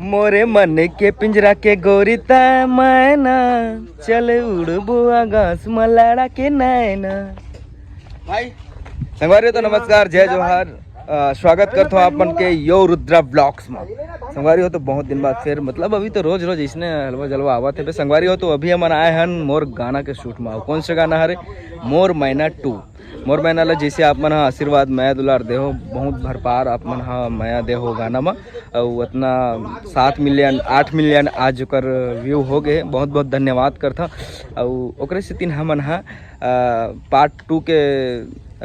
मोरे मन के पिंजरा के गोरीता मैना चल उड़बो आकाश मलाड़ा के नैना। भाई संगवारी तो नमस्कार, जय जोहार, स्वागत करता हूँ अपन के यो रुद्रा ब्लॉग्स में। संगवारी हो तो बहुत दिन बाद फिर मतलब अभी तो रोज रोज इसने हलवा जलवा आवा थे। संगवारी हो तो अभी हम आए हन मोर गाना के शूट में। कौन से गाना हरे? मोर मैना 2। मोर मैना ला जैसे आप मन आशीर्वाद माया दुलार दे हो, बहुत भरपार आप मन माया दे हो गाना में। और उतना 7 मिलियन 8 मिलियन आज ओकर व्यू हो गए, बहुत बहुत धन्यवाद करता। और ओकरे से तीन हमन पार्ट 2 के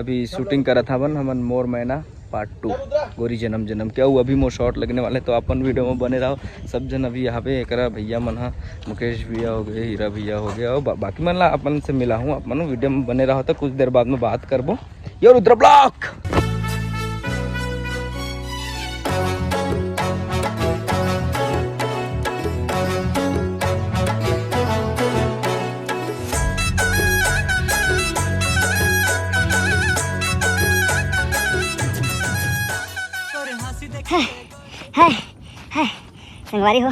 अभी शूटिंग करत हवन हमन मोर मैना पार्ट 2 गोरी जन्म जन्म के। और अभी मोर शॉर्ट लगने वाले तो अपन वीडियो में बने रहो। सब जन अभी यहाँ पे एकरा भैया मन मुकेश भैया हो गए, हीरा भैया हो गया और बाकी मन ला अपन से मिला हूँ। अपन वीडियो में बने रहो तो कुछ देर बाद में बात करबो। यो रुद्र ब्लॉक संगवारी हो,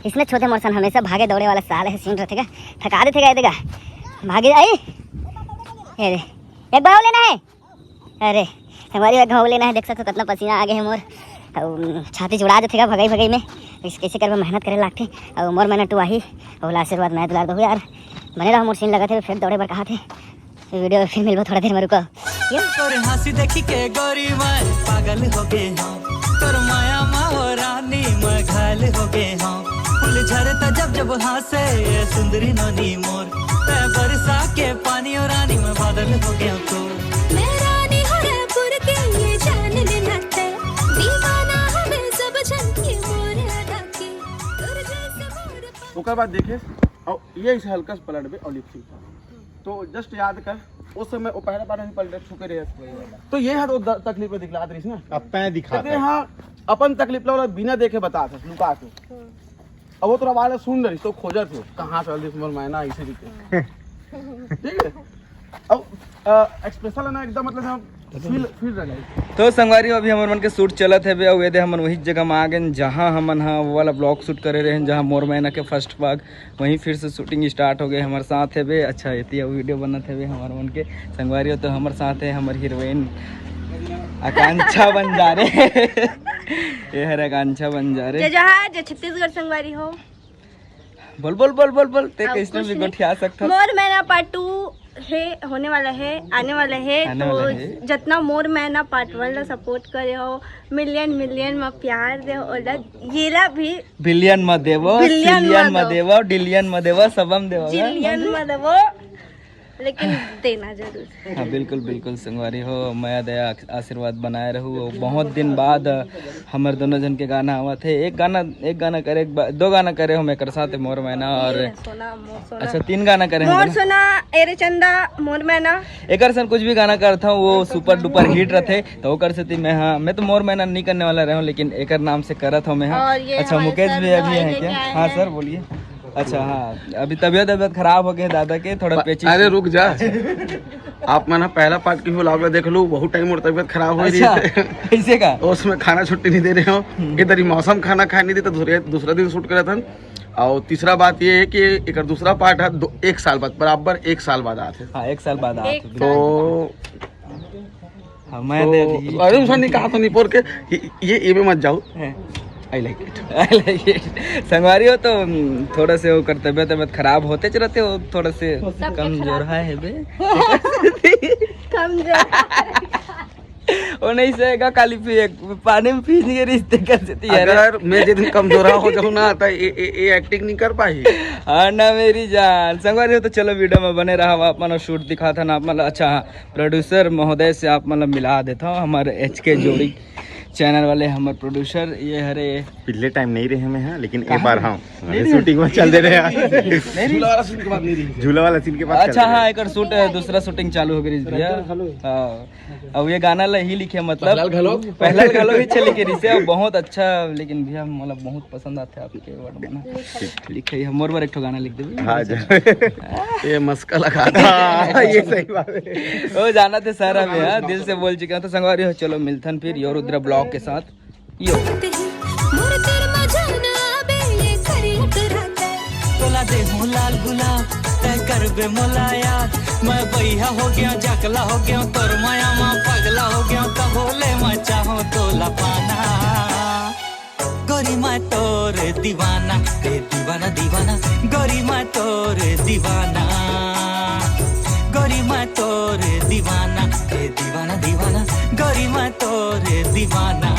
इसमें छोटे मोरसन हमेशा भागे दौड़े वाला साल है। सीन रहते थका देते गए देगा भागे। अरे एक भाव लेना है। अरे संगवारी एक भाव लेना है। देख सकते हो कितना पसीना आ गया है मोर। छाती जुड़ा देगा भगाई भगाई में। कैसे कर मेहनत करे लागते। और मोर मैंने 2 आई और आशीर्वाद मैं दुलार दो यार। बने रहा मोर सीन लगा थे फिर दौड़े पर कहा थे। वीडियो फिर मिलबो थोड़ा देर में, रुको। हंसी देखी के गोरी मैं पागल हो गए हूँ, तोर माया माँ रानी मैं घायल हो गए हूँ। फूल झरता जब जब हंसे सुंदरी नोनी मोर, मैं बरसा के पानी और रानी मैं बादल हो गया तो। मैं रानी हो रायपुर की ये जान लेना ते, दीवाना हमें सब झंकी मोर अदा की, तोर जैसे मोर। ओकर बाद देखे और ये इसे हल्का सा पलट बे और लिपसी तो जस्ट याद कर उस समय वो पहला बार पलटे छुके रहे तो ये है तो तकलीफ दिखला दरिस ना। अब पैर दिखाते हाँ अपन तकलीफ ला बिना देखे बता था लुका के। अब वो तोरा वाले सुन रही तो खोजत हो कहाँ चल दिस मोर मैना ऐसे दिखे। ठीक है अब एक्सप्रेशन ना एकदम मतलब फील रहा। तो संगवारी अभी हमन मन के शूट चलत है और ये हमन वही जगह में आ गए जहाँ हमन वो वाला ब्लॉग शूट करे रहे, जहाँ मोर मैना के फर्स्ट भाग वहीं फिर से शूटिंग स्टार्ट हो गए हमारे साथ है बे। अच्छा ये वीडियो बनत है हमारे मन के संगवारी। तो हमारे साथ है हमारी हीरोइन आकांक्षा बंजारे। ये है आकांक्षा बंजारे। जो छत्तीसगढ़ संगवारी हो। बोल बोल बोल बोल बोल ते कैसे भी गोठिया सकता। मोर मैना पार्ट 2 है होने वाला है, आने वाला है। तो जितना मोर मैना पार्ट 1 ला सपोर्ट करे हो, मिलियन में प्यार दे हो, येला भी बिलियन में देवो, बिलियन में देवो, डिलियन में देवो, सबम देवो, जिलियन में देवो, लेकिन देना जरूर। हाँ बिल्कुल बिल्कुल संगवारी हो, माया दया आशीर्वाद बनाए रहू। बहुत दिन बाद हमारे दोनों जन के गाना आवा थे। एक गाना करे 2 गाना करे हम एक साथ मोर मैना और सोना मोर। अच्छा 3 गाना करे मोर सोना एरे चंदा मोर मैना। एक सन कुछ भी गाना करता हूँ वो सुपर डुपर हिट रहते तो कर सकती मैं तो मोर मैना नहीं करने वाला रहा हूँ, लेकिन एक नाम से करत हूँ मैं। अच्छा मुकेश भी अभी है क्या? हाँ सर बोलिए। अच्छा हाँ अभी तबीयत खराब हो गई दादा के थोड़ा पेची। अरे रुक जा आप मैंने पहला पार्ट की व्लॉग में देख लूँ बहुत टाइम और तबीयत खराब हो रही है। कैसे का उसमें खाना छुट्टी नहीं दे रहे हो, इधर ही मौसम खाना खाने नहीं देता। दूसरा दिन शूट करे थे। और तीसरा बात ये है कि एक दूसरा पार्ट है 1 साल बाद, बराबर 1 साल बाद आते। हाँ 1 साल बाद आते तो मैं अरे उसने कहा था निपोर के ये में मत जाओ। आई लाइक इट संगवारी हो तो थोड़ा से वो करते तबियत खराब होते रहते हो, थोड़ा से कमजोर है बे। वो नहीं सहेगा खाली पानी में पीने के रिश्ते कर देती है। अगर मैं जिस दिन कमजोर हो जाऊँ ना तो ये एक्टिंग नहीं कर पाई। हाँ ना मेरी जान। संगवारी हो तो चलो वीडियो में बने रहा। आप मतलब शूट दिखा था ना आप मतलब। अच्छा प्रोड्यूसर महोदय से आप मतलब मिला देता हूँ हमारे HK जोड़ी चैनल वाले हमारे प्रोड्यूसर। ये हरे पिछले टाइम नहीं रहे में है, लेकिन एक बार हाँ शूटिंग में चल दे रहे हैं। झूला वाला सीन के बाद नहीं रही। झूला वाला सीन के बाद अच्छा हाँ एक शूट दूसरा शूटिंग चालू हो गई भैया। अब ये गाना ही लिखे मतलब पहला घलो ही चले के रिसे बहुत अच्छा, लेकिन भैया मतलब बहुत पसंद आते आपके वर्ड में लिखे मोर बार एक गाना लिख दे। हाँ ये मस्का लगा था। ये सही बात है। वो जाना थे सारा भैया दिल से बोल चुके हैं। तो संगवारी हो चलो मिलथन फिर यो रुद्र ब्लॉग के साथ यो। तेरे मजाना आबे ये करिया कराता तोला दे हूँ लाल गुलाब तय कर बे मोला याद मैं बैहा हो गया जकला हो गया तोर माया माँ पगला हो गया तब बोले मैं चाहूँ तोला पाना गोरी मैं तोर दीवाना रे दीवाना दीवाना गोरी मैं तोर दीवाना गोरी मैं तोर दीवाना रे दीवाना दीवाना गोरी मैं तोर दीवाना